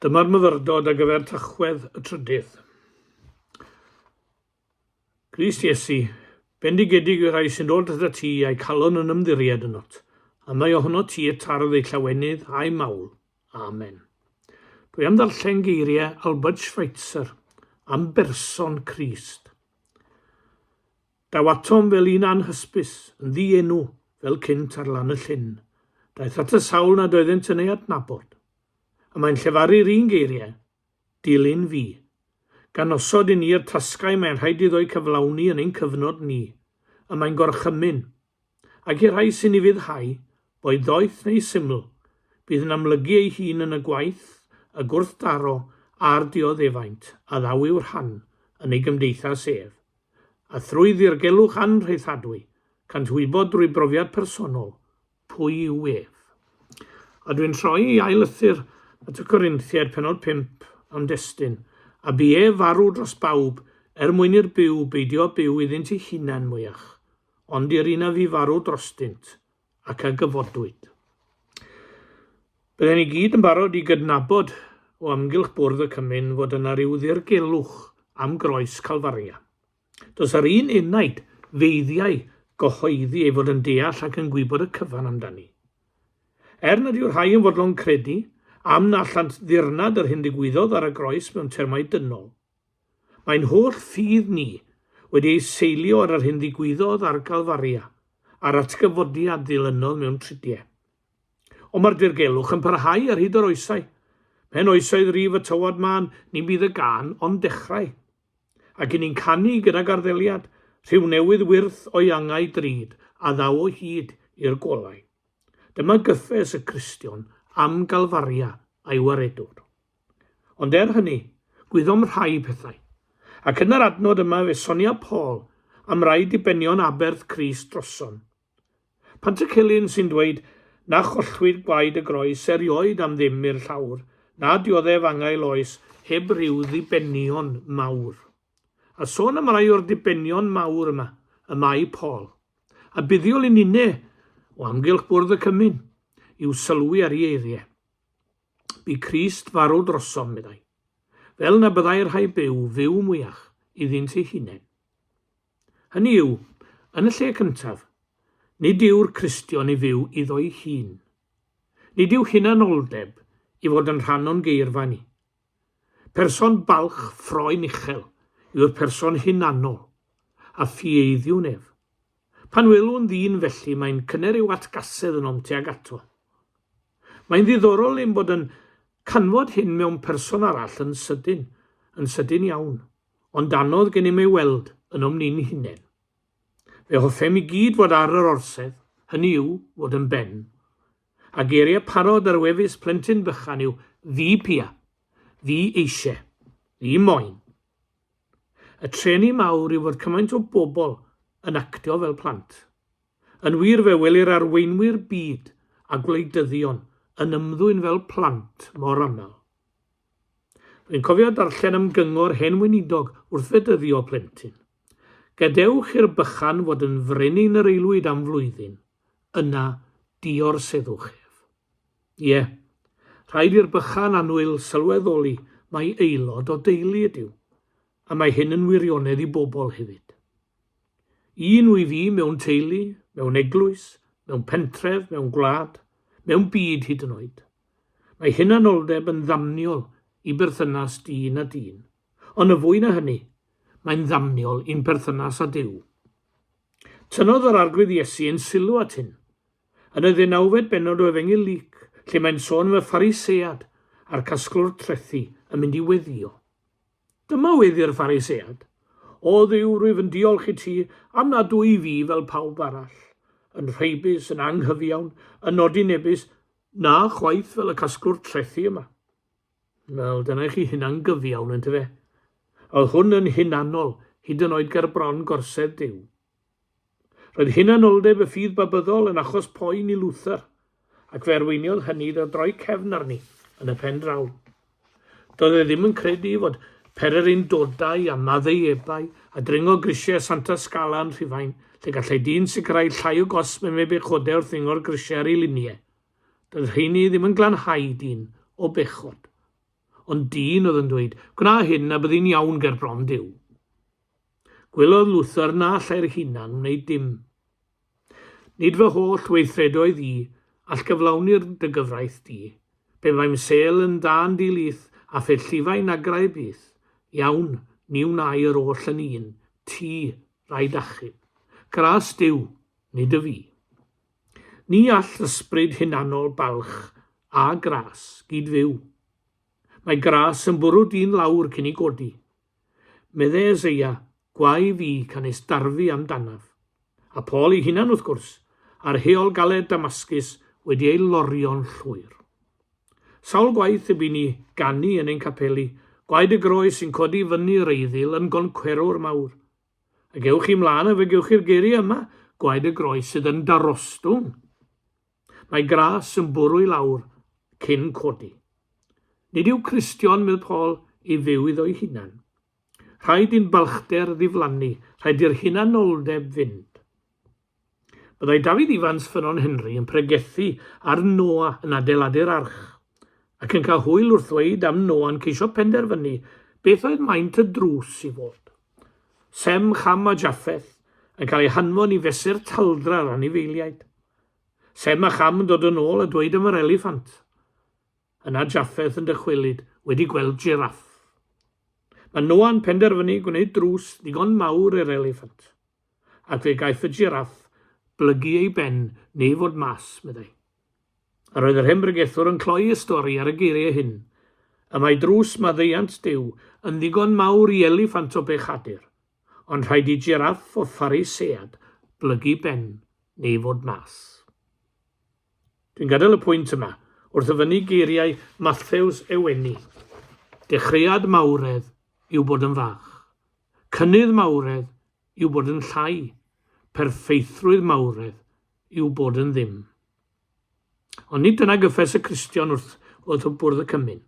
Dyma'r myfyrdod ar gyfer Tachwedd y trydydd. Grist Iesu, bendigedig yw'r rhai sy'n dod at y ti a'i calon yn ymddiried ynot, a mae ohono ti y tardd ei llawenydd a'i mawl. Amen. Dwi am ddarllen geiriau Albert Schweitzer am berson Crist. Daw atom fel un anhysbys yn ddi-enw fel cynt ar lan y llyn. Daeth at y sawl nad oeddent yn ei adnabod. A mae'n llefaru'r un geiriau, dilyn fi. Gan osod i ni'r tasgau mae'n rhaid iddo cyflawni yn ein cyfnod ni, a mae'n gorchymyn. Ac i'r rhai sy'n ei fyddhau, boed ddoeth neu syml, bydd yn amlygu ei hun yn y gwaith, y gwrthdaro a'r dioddefaint, a ddaw yw'r rhan yn ei gymdeithas ef. A thrwy ddirgelwch anrheithadwy, cant wybod drwy brofiad personol, pwy yw ef. A dwi'n troi i ailythyr at y Corinthiaid penod 5 am destun, a bu ef farw dros bawb mwyn i'r byw beidio byw iddynt ei hunain mwyach, ond i'r un a fi farw drostynt ac a gyfodwyd. Byddwn ni gyd yn barod i gydnabod o amgylch bwrdd y Cymyn fod yna ryw ddirgelwch am groes Calfaria. Does yr un unaid feiddiau gyhoeddi ei fod yn deall ac yn gwybod y cyfan amdani. Nad yw'r rhai yn fodlon credu am na allant ddirnad yr hyn digwyddodd ar y groes mewn termau dynol. Mae'n holl ffydd ni wedi ei seilio ar yr hyn digwyddodd ar Calfaria, a'r atgyfodiad ddilynol mewn tridiau. Ond mae'r dirgelwch yn parhau ar hyd yr oesau. Mewn oesoedd rif y tywod man, ni bydd y gan ond dechrau. Ac i ni'n canu gyda garddeliad, rhyw newydd wyrth o iangau drud a ddaw o hyd i'r golau. Dyma gyffes y Cristion am Galfaria a'i waredwr. Ond hynny, gwyddom rhai pethau. Ac yn yr adnod yma fe sonia Paul am rai dibenion aberth Crist droson. Pant y Celyn sy'n dweud na chollwyd gwaed y groes erioed am ddim i'r llawr, na dioddef angael oes heb ryw ddibenion mawr. A sôn am rai o'r dibenion mawr yma, y mae Paul. A buddiol yn unnau o amgylch bwrdd y Cymyn yw sylwi ar ei eiriau. Bu Crist farw drosom, meddai. Fel na byddai'r rhai fyw mwyach iddynt ei hunain. Hynny yw, yn y lle cyntaf, nid yw'r Cristion i fyw iddo ei hun. Nid yw hunanoldeb i fod yn rhan o'n geirfa ni. Person balch ffroen uchel yw'r person hunanol a ffieiddiwn ef. Pan welwn ddyn felly, mae'n cynner i'w atgasedd yn omti ag ato. Mae'n ddiddorol ein bod yn canfod hyn mewn person arall yn sydyn iawn, ond anodd gen i ei weld yn ni'n hunain. Fe hoffem i gyd fod ar yr orsedd, hynny yw fod yn ben. A geiriau parod ar wefus plentyn bychan yw fi pia, fi eisiau, fi moyn. Y treni mawr yw fod cymaint o bobl yn actio fel plant. Yn wir fe welir arweinwyr byd a gwleidyddion yn ymddwyn fel plant mor aml. Rwy'n cofio darllen am gyngor hen weinidog wrth fedyddio plentyn. Gadewch i'r bychan fod yn frenin yr eilwyd am flwyddyn, yna diorseddwch ef. Ie, rhaid i'r bychan anwyl sylweddoli mae aelod o deulu ydyw, a mae hyn yn wirionedd i bobl hefyd. Un wy fi mewn teulu, mewn eglwys, mewn pentref, mewn gwlad, mewn byd hyd yn oed. Mae hunanoldeb yn ddamniol i berthynas dyn a dyn, ond y fwy na hynny, mae'n ddamniol i'n perthynas â Duw. Tynodd yr arglwydd Iesu yn sylw at hyn. Yn y 19 bennod o Efengyl Luc, lle mae'n sôn am y Pharisead a'r casglwr trethi yn mynd i weddio. Dyma weddi'r Pharisead. O Dduw, rwyf yn diolch i ti am nad dwy fi fel pawb arall, yn rheibus, yn anghyfiawn, yn nodi nebus, na chwaith fel y casglwr trethi yma. Wel, dyna chi hunan gyfiawn yn tyfe. Oedd hwn yn hunanol hyd yn oed ger bron gorsedd Duw. Roedd hunanoldeb y ffydd babyddol yn achos poen i Luther, ac fe arweiniodd hynny o droi cefn arni yn y pen draw. Doedd e ddim yn credu fod Pererin dodau a maddeiebau a dringo grisiau Santa Scala yn Rhufain, lle gallai dyn sicrhau llai o gosb mewn bechodau wrth dringo'r grisiau ar ei luniau. Doedd rheini ddim yn glanhau dyn o bechod. ond dyn oedd yn dweud, gwna hyn a byddi'n iawn ger bron Duw. Gwelodd Luther na allai'r hunan wneud dim. Nid fy holl weithredoedd i, all gyflawni'r dy gyfraith di, be mae'n sel yn dan dilith a phe llifau'n agrau byth. Iawn, ni wnai'r oll yn un, ti rhaid achub. Gras Duw, nid y fi. Ni all ysbryd hunanol balch a gras gyd fyw. Mae gras yn bwrw dyn lawr cyn i godi. Medde Eseia, gwai fi can esdarfu amdanaf. A Paul ei hunan wrth gwrs, a'r heol galed Damascus wedi ei lorio'n llwyr. Sawl gwaith y bu ni ganu yn ein capeli, gwaed y groes sy'n codi fyny reiddyl yn goncwerwr mawr. A gewch chi mlaen a fe gewch chi'r geiriau yma, gwaed y groes sydd yn darostwng. Mae gras yn bwrw i lawr cyn codi. Nid yw Cristion, meddwl Paul, i fyw iddo'i hunan. Rhaid i'n balchder ddiflannu, rhaid i'r hunanoldeb fynd. Byddai Dafydd Ifans ffynon Henry yn pregethu ar Noa yn adeiladu'r arch, ac yn cael hwyl wrth ddweud am Noa yn ceisio penderfynu beth oedd maint y drws i fod. Sem, Cham a Japheth yn cael eu hanfon i fesur taldra ar anifeiliaid. Sem a Cham yn dod yn ôl a dweud am yr eliffant. Yna Japheth yn dychwelyd wedi gweld giraff. Mae Noa'n penderfynu gwneud drws ddigon mawr i'r eliffant, ac fe gaiff y giraff blygu ei ben neu fod mas, meddai. A roedd yr hembregethwr yn cloi y stori ar y geiriau hyn, y mae drws maddeiant Duw yn ddigon mawr i eliffant o bechadur, ond rhaid i giraff o Pharisead blygu ben neu fod mas. Dwi'n gadael y pwynt yma wrth yfynnu geiriau Matthews Eweni. Dechreuad mawredd yw bod yn fach. Cynnydd mawredd yw bod yn llai. Perffeithrwydd mawredd yw bod yn ddim. Ond nid dyna gyffes y Cristion wrth o bwrdd y cymyn.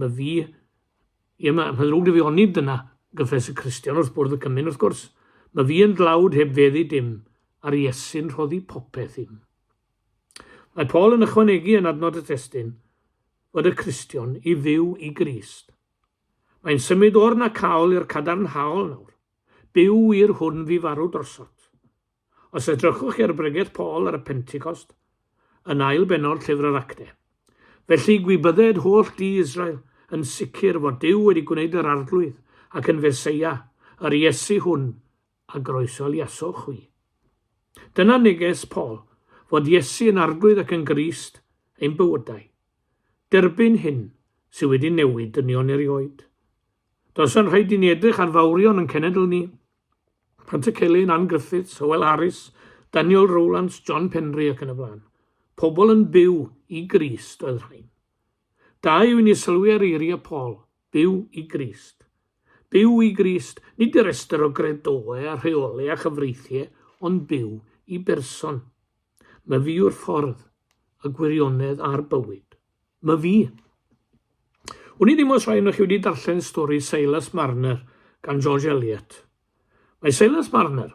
Mae ddrwg dy fi ond nid dyna gyffes y Cristion wrth bwrdd y cymyn wrth gwrs. Mae fi yn dlawd heb feddi dim ar Iesu'n rhoddi popeth im. Mae Paul yn ychwanegu yn adnod y testyn fod y Cristion i fyw i Grist. Mae'n symud o'r na cael i'r cadarnhaol nawr. Byw i'r hwn fi farw drosod. Os edrychwch i'r bregeth Paul ar y Pentecost, yn ail benod llyfr yr Actau. Felly gwybydded holl di Israel yn sicr fod Duw wedi gwneud yr arglwydd ac yn Feseia, yr Iesu hwn a groesol Iaso chwi. Dyna neges Paul fod Iesu yn arglwydd ac yn Grist ein bywydau. Derbyn hyn sydd wedi newid dynion erioed. Does yn rhaid i ni edrych ar fawrion yn cenedl ni. Pant y Celyn, Ann Griffiths, Hywel Harris, Daniel Rowlands, John Penry ac yn y blaen. Pobl yn byw i Grist oedd rhain. Da yw ni sylwi ar eiriau Paul, byw i Grist. Byw i Grist, nid y rester o gredoau a rheolau a chyfreithiau, ond byw i berson. Mae fi yw'r ffordd, y gwirionedd a'r bywyd. Mae fi. Wni ddim os rhaid o'ch wedi darllen stori Silas Marner gan George Eliot. Mae Silas Marner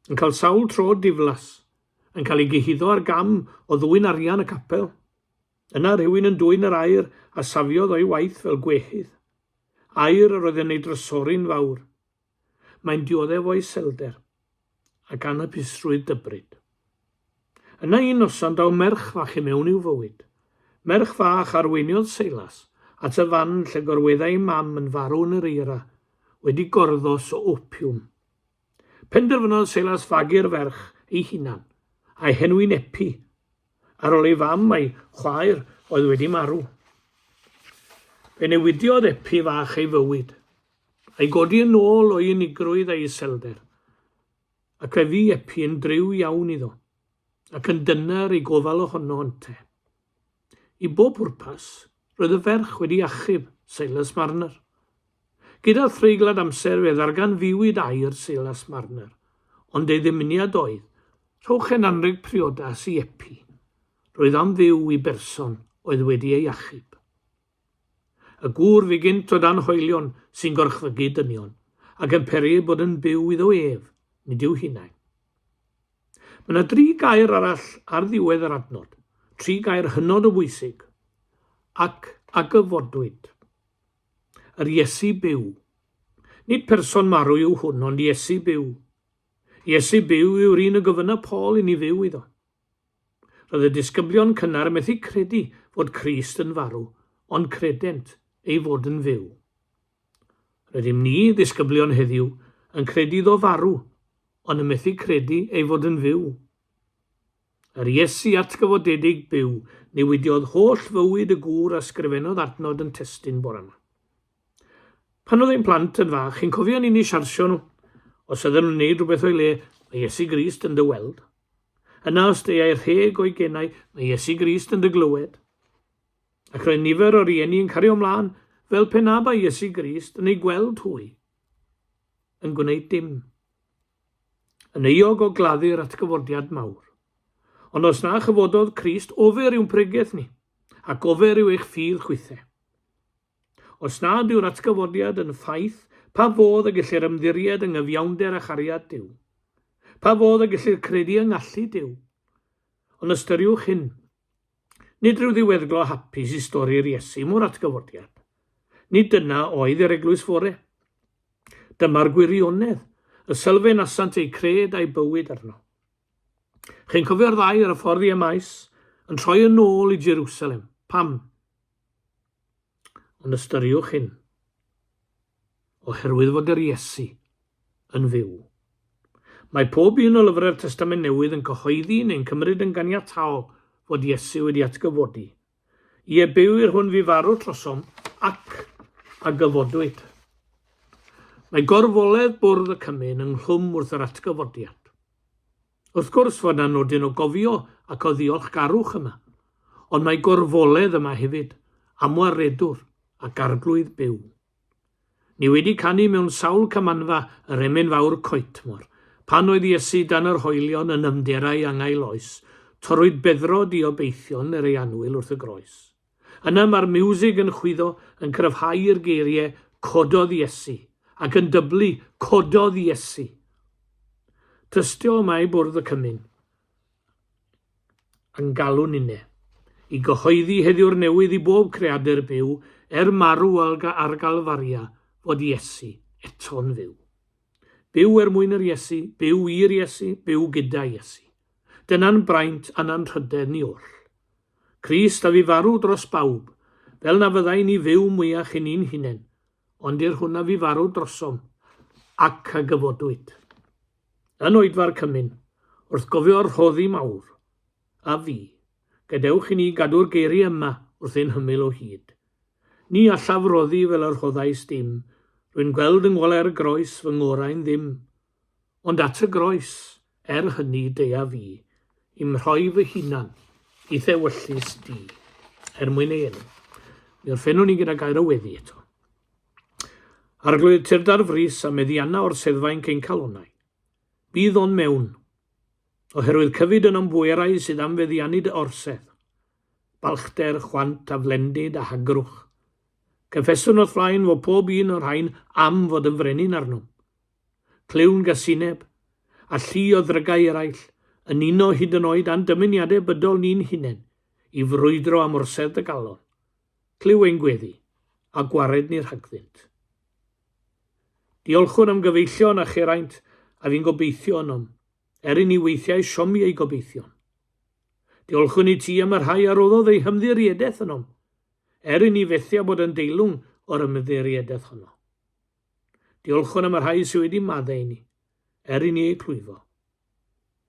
yn cael sawl tro diflas, yn cael ei gyhuddo ar gam o ddwyn arian y capel. Yna rhywun yn dwyn yr air a safiodd o'i waith fel gwehydd. Air yr oedd yn ei drysori'n fawr. Mae'n dioddef o'i selder ac anapusrwydd dybryd. Yna un noson daw merch fach i mewn i'w fywyd. Merch fach arweiniodd Silas at y fan lle gorweddau mam yn farw yn yr eira, wedi gorddos o opiwm. Penderfynodd Silas fagu'r ferch ei hunan, a'i henwi'n epi, ar ôl ei fam a'i chwaer oedd wedi marw. Fe newidiodd epi fach ei fywyd, a'i godi yn ôl o'i unigrwydd a'i selder, ac fe fi epi yn driw iawn iddo, ac yn dyner ei gofal ohono ynte. I bob pwrpas, roedd y ferch wedi achub Silas Marner. Gyda threiglad amser fe ddargan fiwyd air Silas Marner, ond ei ddymuniad oedd, rhowch yn anreg priodas i epi, roedd am fyw i berson oedd wedi ei achub. Y gŵr fi gynt o dan hoelion sy'n gorchfygu dynion, ac yn peri bod yn byw iddo ef, nid yw hunain. Mae yna 3 gair arall ar ddiwedd yr adnod, 3 gair hynod o bwysig, ac agafodwyd. yr Iesu byw. Nid person marw yw hwn, ond Iesu byw. Iesu byw yw'r un y gofynna Paul i ni fyw iddo. Roedd y disgyblion cynnar methu credu fod Grist yn farw, ond credent ei fod yn fyw. Rydym ni, disgyblion heddiw, yn credu iddo farw, ond yn methu credu ei fod yn fyw. Yr Iesu atgyfodedig byw newidiodd holl fywyd y gŵr a sgrifennodd adnod yn testun bore yma. Pan oedd ein plant yn fach, chi'n cofio ni'n ei siarsio nhw. Os ydyn nhw'n neud rhywbeth o'i le, mae Iesu Grist yn dy weld. Yna os deiau rheg o'i gennau, mae Iesu Grist yn dy glywed. Ac roedd nifer o rieni yn cario ymlaen fel pe na bai Iesu Grist yn ei gweld hwy, yn gwneud dim. Yn euog o gladdu'r atgyfodiad mawr. Ond os na chyfododd Grist, ofer yw'n pregeth ni, ac ofer yw eich ffydd chwythau. Os nad yw'r atgyfodiad yn ffaith, pa fodd y gellir ymddiried yng nghyfiawnder a chariad Duw? Pa fodd y gellir credu yng ngallu Duw? Ond ystyriwch hyn, nid rhyw ddiweddglo hapus i stori'r Iesu mor atgyfodiad. Nid dyna oedd yr eglwys fore. Dyma'r gwirionedd, y sylfaen asant ei cred a'i bywyd arno. Chi'n cofio'r ddau ar y ffordd i Emmaus yn troi yn ôl i Jerusalem. Pam? Ond ystyriwch hyn, oherwydd fod yr Iesu yn fyw. Mae pob un o lyfrau'r Testament Newydd yn cyhoeddi neu'n cymryd yn ganiataol fod Iesu wedi atgyfodi. I byw i'r hwn fi farw trosom ac a gyfodwyd. Mae gorfoledd bwrdd y cymyn ynghlwm wrth yr atgyfodiad. Wrth gwrs fod na nodyn o gofio ac o ddiolchgarwch yma, ond mae gorfoledd yma hefyd, amwaredwr ac arglwydd byw. Ni wedi canu mewn sawl cymanfa yr emyn fawr coetmor, pan oedd Iesu dan yr hoelion yn ymderau angau loes, torwyd beddrod i obeithion yr ei anwyl wrth y groes. Yna mae'r miwsig yn chwyddo yn cryfhau'r geiriau cododd Iesu, ac yn dyblu cododd Iesu. Tystio yma i bwrdd y cymyn, yn galw'n unne, i gyhoeddi heddiw'r newydd i bob creadur byw, marw ar galfaria fod Iesu eto'n fyw. Byw mwyn yr Iesu, byw i'r Iesu, byw gyda Iesu. Dyna'n braint ana'n rhydedd ni oll. Grist a fi farw dros bawb, fel na fyddai ni fyw mwyach i ni'n hunain, ond i'r hwnna fi farw drosom, ac a gyfodwyd. Yn oedfa'r cymyn, wrth gofio'r rhoddi mawr, a fi, gadewch i ni gadw'r geiriau yma wrth ein hymyl o hyd. Ni allaf roddi fel yr rhoddais dim, rwy'n gweld yng ngwaler y groes fy ngorau'n ddim, ond at y groes, hynny deia fi, i'm rhoi fy hunan i ddewyllus di, mwyn ei enw. Mi orffennwn ni gyda gair o weddi eto. Arglwydd tirdar frys a meddianna o'r seddfaen cyn calonnau. Bydd o'n mewn, oherwydd cyfyd yn ombwerau sydd am feddiannu dy orsedd, balchder, chwant a flendid a hagrwch. Cyffeswn o'r flaen fod pob un o'r rhain am fod yn frenin arno. Clywn gasineb, a llu o ddrygau eraill, yn uno hyd yn oed a'n dymuniadau bydol ni'n hunain, i frwydro am orsedd y galon. Clyw ein gweddi, a gwared ni'r rhagddynt. Diolchwn am gyfeillion a cheraint, a fi'n gobeithio ynom, i ni weithiau siomi ei gobeithion. Diolchwn i ti am yr rhai aroddodd ei hymddiriedeth ynom, i ni fethia bod yn deilwng o'r ymddiriedeth honno. Diolchwn am yr rhai sydd wedi maddau ni, i ni ei plwyfo.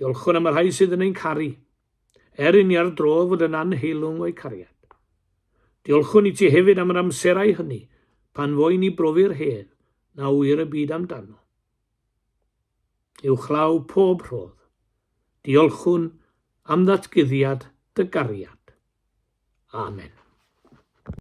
Diolchwn am yr rhai sydd yn ein caru, i ni ar dro fod yn anheilwng o'i cariad. Diolchwn i ti hefyd am yr amserau hynny, pan fwy ni brofi'r hedd, na wir y byd amdano. Uwchlaw pob rhodd. Diolchwn am ddatguddiad dy gariad. Amen.